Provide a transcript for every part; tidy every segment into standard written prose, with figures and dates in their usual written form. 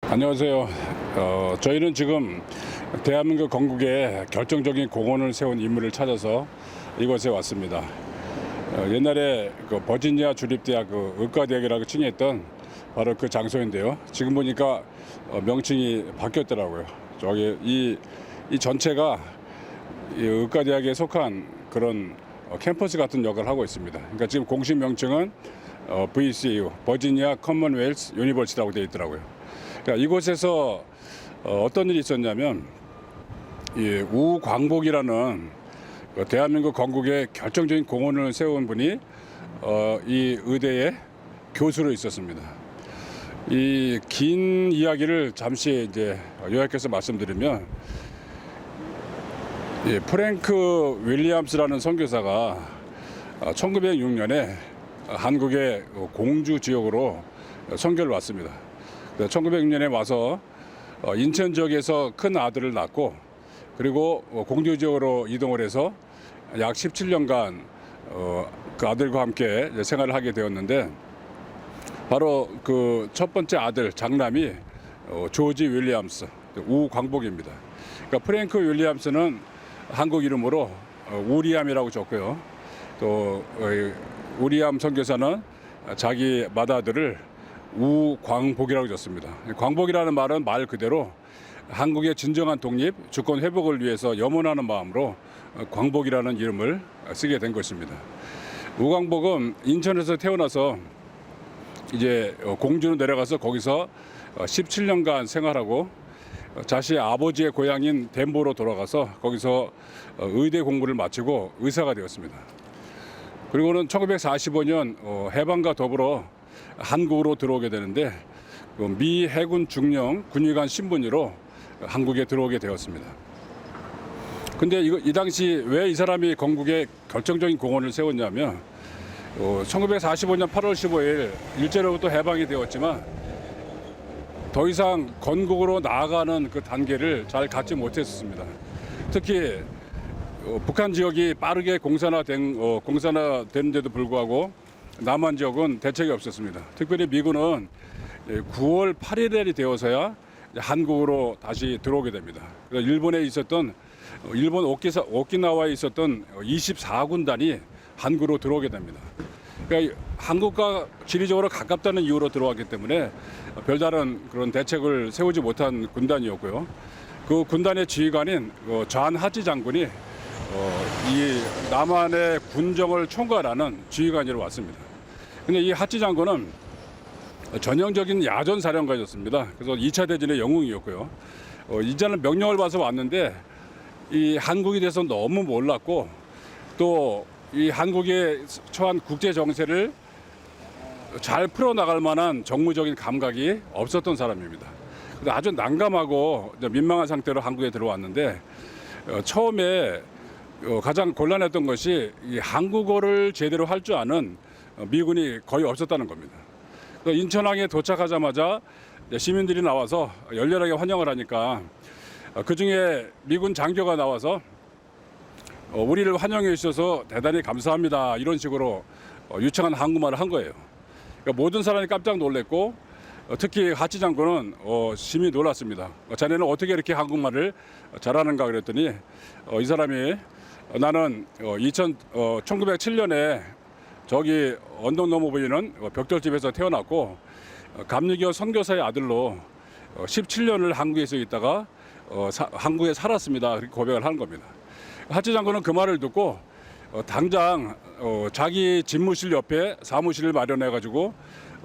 안녕하세요. 저희는 지금 대한민국 건국에 결정적인 공헌을 세운 인물을 찾아서 이곳에 왔습니다. 옛날에 그 버지니아 주립대학 그 의과대학이라고 칭했던 바로 그 장소인데요. 지금 보니까 명칭이 바뀌었더라고요. 저기 이 전체가 이 의과대학에 속한 그런 캠퍼스 같은 역할을 하고 있습니다. 그러니까 지금 공식 명칭은 VCU, 버지니아 커먼웰스 유니버시티라고 되어 있더라고요. 그러니까 이곳에서 어떤 일이 있었냐면 이 우광복이라는 대한민국 건국에 결정적인 공헌을 세운 분이 이 의대의 교수로 있었습니다. 이 긴 이야기를 잠시 이제 요약해서 말씀드리면, 프랭크 윌리엄스라는 선교사가 1906년에 한국의 공주 지역으로 선교를 왔습니다. 1906년에 와서 인천 지역에서 큰 아들을 낳고, 그리고 공주 지역으로 이동을 해서 약 17년간 그 아들과 함께 생활을 하게 되었는데, 바로 그 첫 번째 아들 장남이 조지 윌리엄스 우광복입니다. 그러니까 프랭크 윌리엄스는 한국 이름으로 우리암이라고 적고요. 또 우리암 선교사는 자기 맏아들을 우광복이라고 적습니다. 광복이라는 말은 말 그대로 한국의 진정한 독립, 주권 회복을 위해서 염원하는 마음으로 광복이라는 이름을 쓰게 된 것입니다. 우광복은 인천에서 태어나서 이제 공주로 내려가서 거기서 17년간 생활하고, 자신의 아버지의 고향인 덴버로 돌아가서 거기서 의대 공부를 마치고 의사가 되었습니다. 그리고는 1945년 해방과 더불어 한국으로 들어오게 되는데, 미 해군 중령 군의관 신분으로 한국에 들어오게 되었습니다. 근데 이 당시 왜 이 사람이 건국에 결정적인 공헌을 세웠냐면, 1945년 8월 15일 일제로부터 해방이 되었지만 더 이상 건국으로 나아가는 그 단계를 잘 갖지 못했습니다. 특히 북한 지역이 빠르게 공산화되는데도 불구하고 남한 지역은 대책이 없었습니다. 특별히 미군은 9월 8일이 되어서야 한국으로 다시 들어오게 됩니다. 그래서 일본에 있었던 일본 오키나와에 있었던 24군단이 한국으로 들어오게 됩니다. 그러니까 한국과 지리적으로 가깝다는 이유로 들어왔기 때문에 별다른 그런 대책을 세우지 못한 군단이었고요. 그 군단의 지휘관인 잔 하치 장군이 이 남한의 군정을 총괄하는 지휘관으로 왔습니다. 근데 이 하치 장군은 전형적인 야전 사령관이었습니다. 그래서 2차 대전의 영웅이었고요. 이제는 명령을 받아서 왔는데 이 한국에 대해서 너무 몰랐고, 또 이 한국에 처한 국제 정세를 잘 풀어나갈 만한 정무적인 감각이 없었던 사람입니다. 그래서 아주 난감하고 민망한 상태로 한국에 들어왔는데, 처음에 가장 곤란했던 것이 이 한국어를 제대로 할 줄 아는 미군이 거의 없었다는 겁니다. 인천항에 도착하자마자 시민들이 나와서 열렬하게 환영을 하니까 그중에 미군 장교가 나와서 우리를 환영해 주셔서 대단히 감사합니다, 이런 식으로 유창한 한국말을 한 거예요. 그러니까 모든 사람이 깜짝 놀랐고, 특히 하치 장군은 심히 놀랐습니다. 자네는 어떻게 이렇게 한국말을 잘하는가 그랬더니 이 사람이 나는 1907년에 저기 언덕 넘어 보이는 벽돌집에서 태어났고, 감리교 선교사의 아들로 17년을 한국에서 있다가 한국에 살았습니다, 그렇게 고백을 하는 겁니다. 하치 장군은 그 말을 듣고 당장 자기 집무실 옆에 사무실을 마련해 가지고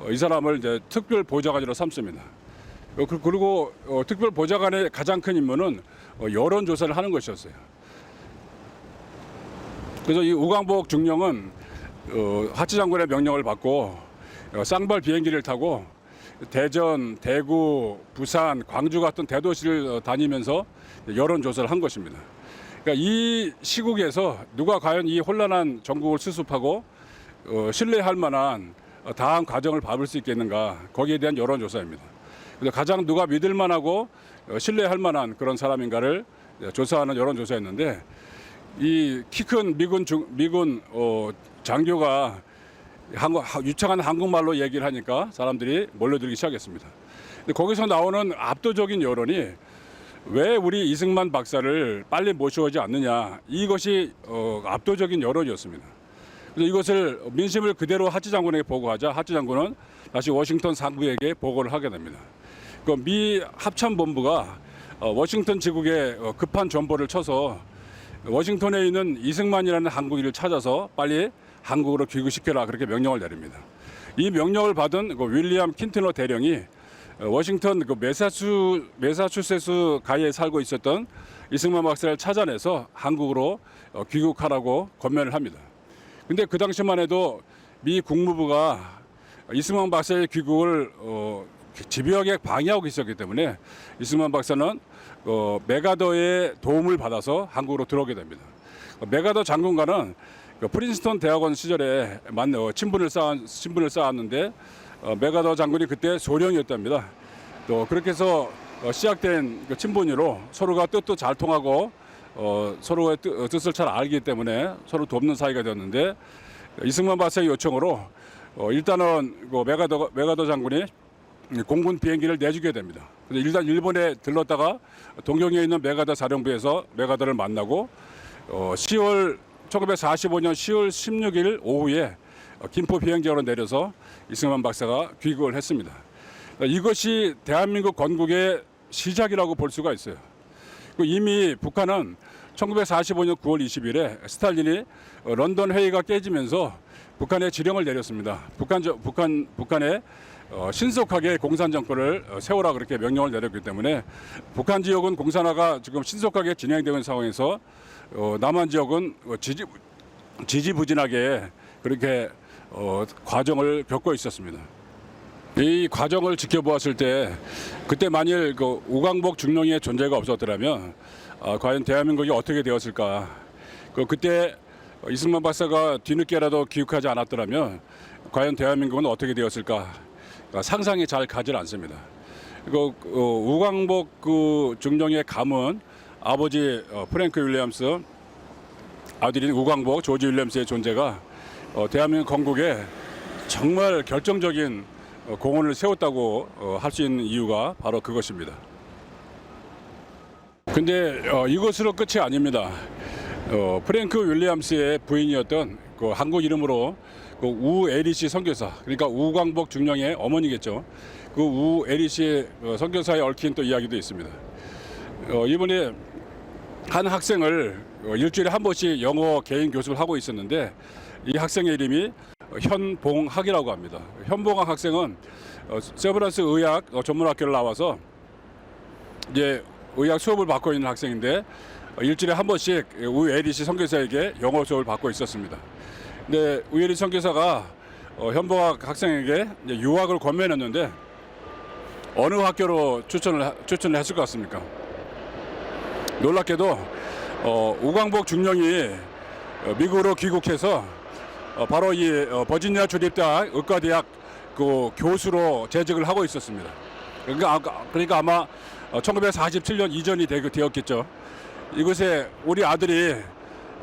이 사람을 이제 특별 보좌관으로 삼습니다. 그리고 특별 보좌관의 가장 큰 임무는 여론 조사를 하는 것이었어요. 그래서 이 우광복 중령은 하치 장군의 명령을 받고 쌍발 비행기를 타고 대전, 대구, 부산, 광주 같은 대도시를 다니면서 여론 조사를 한 것입니다. 그러니까 이 시국에서 누가 과연 이 혼란한 전국을 수습하고 신뢰할 만한 다음 과정을 밟을 수 있겠는가, 거기에 대한 여론조사입니다. 그래서 가장 누가 믿을 만하고 신뢰할 만한 그런 사람인가를 조사하는 여론조사였는데, 이 키 큰 미군 장교가 유창한 한국말로 얘기를 하니까 사람들이 몰려들기 시작했습니다. 근데 거기서 나오는 압도적인 여론이 왜 우리 이승만 박사를 빨리 모셔오지 않느냐, 이것이 압도적인 여론이었습니다. 그래서 이것을 민심을 그대로 하치 장군에게 보고하자 하치 장군은 다시 워싱턴 상부에게 보고를 하게 됩니다. 그 미 합참본부가 워싱턴 지국에 급한 전보를 쳐서 워싱턴에 있는 이승만이라는 한국인을 찾아서 빨리 한국으로 귀국시켜라, 그렇게 명령을 내립니다. 이 명령을 받은 그 윌리엄 킨트너 대령이 워싱턴 그 메사추세츠 가에 살고 있었던 이승만 박사를 찾아내서 한국으로 귀국하라고 권면을 합니다. 근데 그 당시만 해도 미 국무부가 이승만 박사의 귀국을 집요하게 방해하고 있었기 때문에 이승만 박사는 메가더의 도움을 받아서 한국으로 들어오게 됩니다. 메가더 장군과는 프린스턴 대학원 시절에 친분을 쌓았는데 메가더 장군이 그때 소령이었답니다. 또 그렇게 해서 시작된 친분으로 서로가 뜻도 잘 통하고 서로의 뜻을 잘 알기 때문에 서로 돕는 사이가 되었는데, 이승만 박사의 요청으로 일단은 메가더 장군이 공군 비행기를 내주게 됩니다. 일단 일본에 들렀다가 동경에 있는 메가더 사령부에서 메가더를 만나고 1945년 10월 16일 오후에 김포 비행장으로 내려서 이승만 박사가 귀국을 했습니다. 이것이 대한민국 건국의 시작이라고 볼 수가 있어요. 이미 북한은 1945년 9월 20일에 스탈린이 런던 회의가 깨지면서 북한에 지령을 내렸습니다. 북한에 신속하게 공산 정권을 세우라, 그렇게 명령을 내렸기 때문에 북한 지역은 공산화가 지금 신속하게 진행되고 있는 상황에서 남한 지역은 지지부진하게 그렇게 과정을 겪고 있었습니다. 이 과정을 지켜보았을 때 그때 만일 그 우광복 중령의 존재가 없었더라면 과연 대한민국이 어떻게 되었을까? 그때 이승만 박사가 뒤늦게라도 귀국하지 않았더라면 과연 대한민국은 어떻게 되었을까? 상상이 잘 가지 않습니다. 우광복 중령의 가문, 아버지 프랭크 윌리엄스, 아들인 우광복 조지 윌리엄스의 존재가 대한민국 건국에 정말 결정적인 공헌을 세웠다고 할 수 있는 이유가 바로 그것입니다. 근데 이것으로 끝이 아닙니다. 프랭크 윌리엄스의 부인이었던 그 한국 이름으로 그 우에리시 선교사, 그러니까 우광복 중령의 어머니겠죠. 그 우에리시 선교사에 얽힌 또 이야기도 있습니다. 이번에 한 학생을 일주일에 한 번씩 영어 개인 교습을 하고 있었는데, 이 학생의 이름이 현봉학이라고 합니다. 현봉학 학생은 세브란스 의학 전문학교를 나와서 이제 의학 수업을 받고 있는 학생인데, 일주일에 한 번씩 우에리시 선교사에게 영어 수업을 받고 있었습니다. 근데 우에리시 선교사가 현봉학 학생에게 유학을 권면했는데 어느 학교로 추천을 했을 것 같습니까? 놀랍게도 우광복 중령이 미국으로 귀국해서 바로 이 버지니아 주립대학 의과대학 그 교수로 재직을 하고 있었습니다. 그러니까 아마 1947년 이전이 되었겠죠. 이곳에 우리 아들이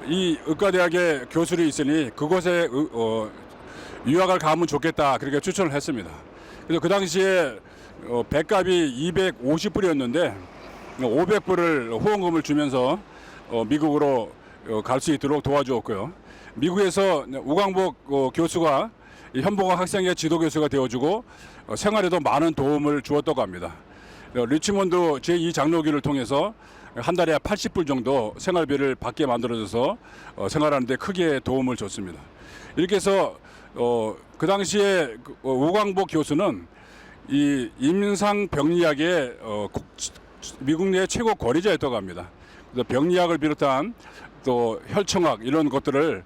이 의과대학의 교수로 있으니 그곳에 유학을 가면 좋겠다, 그렇게 추천을 했습니다. 그래서 그 당시에 백값이 250불이었는데 500불을 후원금을 주면서 미국으로 갈 수 있도록 도와주었고요. 미국에서 우광복 교수가 현봉학 학생의 지도 교수가 되어주고 생활에도 많은 도움을 주었다고 합니다. 리치몬드 제2장로교를 통해서 한 달에 80불 정도 생활비를 받게 만들어줘서 생활하는 데 크게 도움을 줬습니다. 이렇게 해서 그 당시에 우광복 교수는 이 임상 병리학의 미국 내 최고 권위자였다고 합니다. 그래서 병리학을 비롯한 또 혈청학 이런 것들을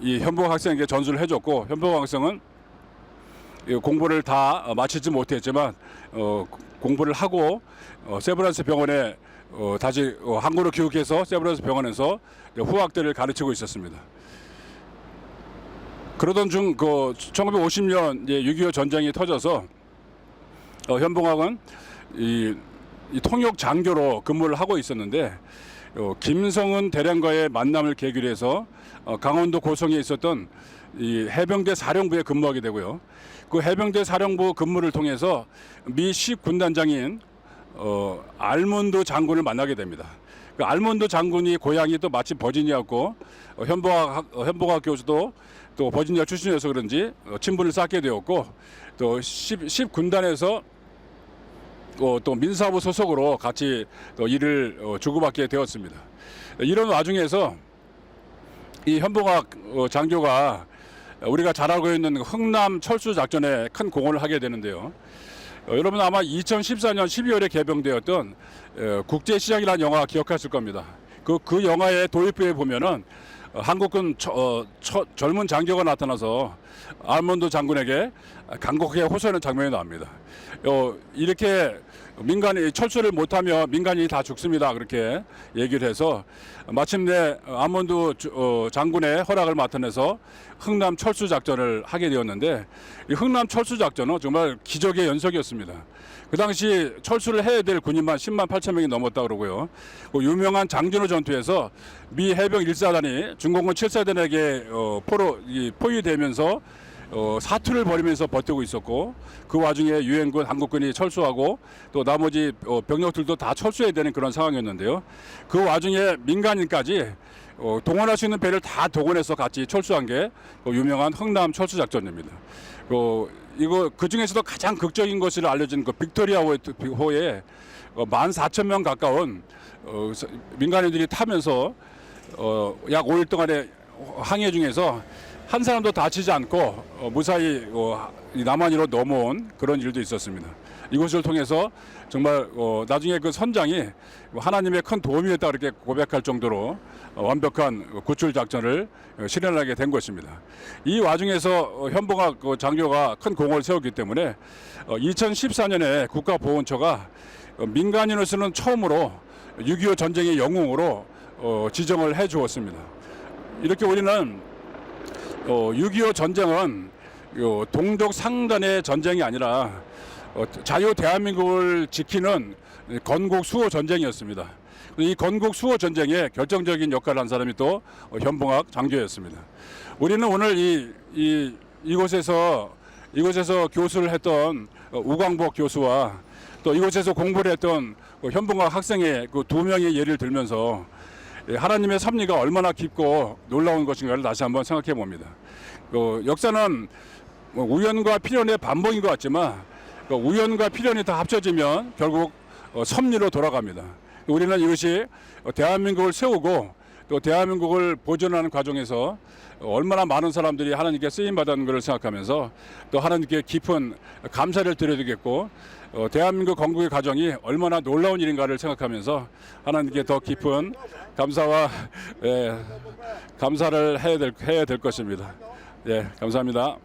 이 현봉 학생에게 전수를 해줬고, 현봉 학생은 공부를 다 마치지 못했지만 공부를 하고 세브란스 병원에 다시 한국으로 귀국해서 세브란스 병원에서 후학들을 가르치고 있었습니다. 그러던 중 1950년 6.25 전쟁이 터져서 현봉학은 이 통역 장교로 근무를 하고 있었는데, 김성은 대령과의 만남을 계기로 해서 강원도 고성에 있었던 이 해병대 사령부에 근무하게 되고요. 그 해병대 사령부 근무를 통해서 미 10군단장인 알몬드 장군을 만나게 됩니다. 그 알몬드 장군이 고향이 또 마침 버지니아였고 현보학 교수도 또 버지니아 출신이어서 그런지 친분을 쌓게 되었고 또 10군단에서 또 민사부 소속으로 같이 또 일을 주고받게 되었습니다. 이런 와중에서 이 현보학 장교가 우리가 잘 알고 있는 흥남 철수 작전에 큰 공헌을 하게 되는데요. 여러분 아마 2014년 12월에 개봉되었던 국제시장이라는 영화 기억하실 겁니다. 그 영화의 도입부에 보면은 한국군 젊은 장교가 나타나서 알몬드 장군에게 간곡하게 호소하는 장면이 나옵니다. 이렇게 민간이 철수를 못하면 민간인이 다 죽습니다. 그렇게 얘기를 해서 마침내 알몬드 장군의 허락을 맡아내서 흥남 철수 작전을 하게 되었는데 이 흥남 철수 작전은 정말 기적의 연속이었습니다. 그 당시 철수를 해야 될 군인만 10만 8천 명이 넘었다 그러고요. 그 유명한 장진호 전투에서 미 해병 1사단이 중공군 7사단에게 포위되면서 사투를 벌이면서 버티고 있었고 그 와중에 유엔군 한국군이 철수하고 또 나머지 병력들도 다 철수해야 되는 그런 상황이었는데요. 그 와중에 민간인까지 동원할 수 있는 배를 다 동원해서 같이 철수한 게 유명한 흥남 철수 작전입니다. 그 중에서도 가장 극적인 것으로 알려진 그 빅토리아호에 14,000명 가까운 민간인들이 타면서 약 5일 동안의 항해 중에서 한 사람도 다치지 않고 무사히 남한으로 넘어온 그런 일도 있었습니다. 이것을 통해서 정말 나중에 그 선장이 하나님의 큰 도움이 됐다 그렇게 고백할 정도로 완벽한 구출 작전을 실현하게 된 것입니다. 이 와중에서 현보학 장교가 큰 공을 세웠기 때문에 2014년에 국가보훈처가 민간인으로서는 처음으로 6.25 전쟁의 영웅으로 지정을 해 주었습니다. 이렇게 우리는 6.25 전쟁은 동족 상단의 전쟁이 아니라 자유 대한민국을 지키는 건국 수호 전쟁이었습니다. 이 건국 수호 전쟁에 결정적인 역할을 한 사람이 또 현보학 장교였습니다. 우리는 오늘 이곳에서 교수를 했던 우광복 교수와 또 이곳에서 공부를 했던 현보학 학생의 그 두 명의 예를 들면서 하나님의 섭리가 얼마나 깊고 놀라운 것인가를 다시 한번 생각해 봅니다. 역사는 우연과 필연의 반복인 것 같지만 우연과 필연이 다 합쳐지면 결국 섭리로 돌아갑니다. 우리는 이것이 대한민국을 세우고 또 대한민국을 보존하는 과정에서 얼마나 많은 사람들이 하나님께 쓰임받은 것을 생각하면서 또 하나님께 깊은 감사를 드려야 되겠고 대한민국 건국의 과정이 얼마나 놀라운 일인가를 생각하면서 하나님께 더 깊은 감사와 감사를 해야 될 것입니다. 예, 감사합니다.